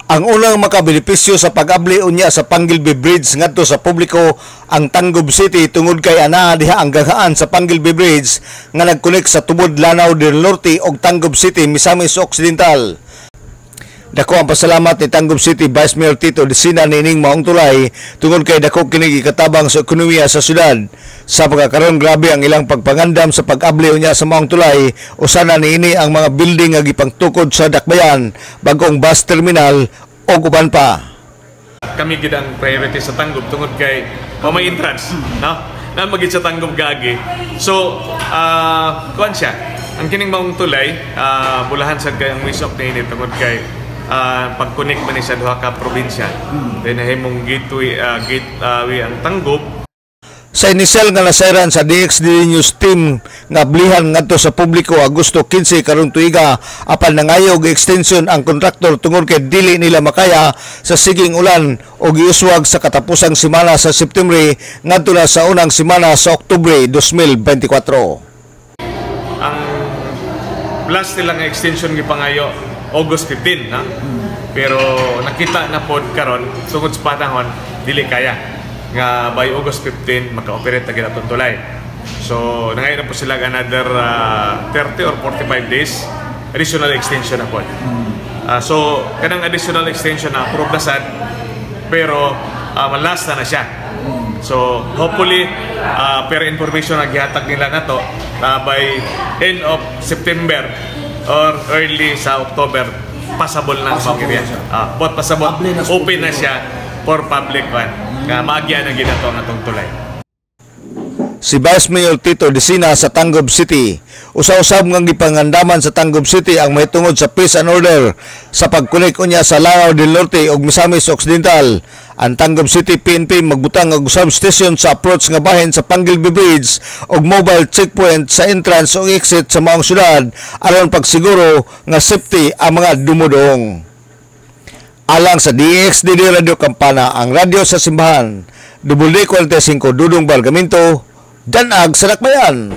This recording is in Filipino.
Ang unang makabenepisyo sa pag-abli unya sa Panggilby Bridge ngadto sa publiko ang Tangub City tungod kay ana diha ang gaghaan sa Panggilby Bridge nga nagkonek sa tubod Lanao del Norte ug Tangub City Misamis Occidental. Dako ang pasalamat ni Tangub City Vice Mayor Tito Desina nining maong tulay tungod kay dako kini gikatabang sa ekonomiya sa syudad. Sa pagkakaroon grabe ang ilang pagpangandam sa pag-abli unya sa maong tulay, usana niini ang mga building nga gipangtukod sa dakbayan, bagong bus terminal o uban pa. Kami gid ang priority sa Tangub tungod kay may entrance, no? Na magid sa Tangub gagi. So, kuan siya. Ang kining maong tulay, bulahan sad kay ang wisok niini tungod kay pag-connect man sa duha ka probinsya. Then himong gateway ang Tangub. Sa inisyal nga nasayran sa DXD News Team nga ablihan ngadto sa publiko Agosto 15 karong tuiga apan nangayog extension ang kontraktor tungod kay dili nila makaya sa siging ulan o giuswag sa katapusang semana sa September ngadto na sa unang semana sa Oktubre 2024. Ang last nilang extension gipangayo August 15 na. Pero nakita na pod karon tungod sa panahon dili kaya nga by August 15 maka-operate na ginatong tulay. So nangayon na po sila another 30 or 45 days additional extension na po. So kanang additional extension na approve na sad pero malast na siya. So hopefully per information na gihatag nila na to by end of September or early sa October passable na sa area. But passable open na siya for public one. Nga maagyan ang ginato ang atong tulay. Si Vice Mayor Tito Desina sa Tangub City. Usa-usab nga gipangandaman sa Tangub City ang mahitungod sa peace and order sa pagkunik unya sa Lanao del Norte ug Misamis Occidental. Ang Tangub City PNP magbutang og substation sa approach nga bahin sa Panggilby Bridge ug mobile checkpoint sa entrance ug exit sa maong syudad aron pagsiguro nga safety ang mga dumodong. Alang sa DXDD Radio Kampana, ang radyo sa simbahan, WD45 Dudong Bargamento, Danag sa Dakbayan.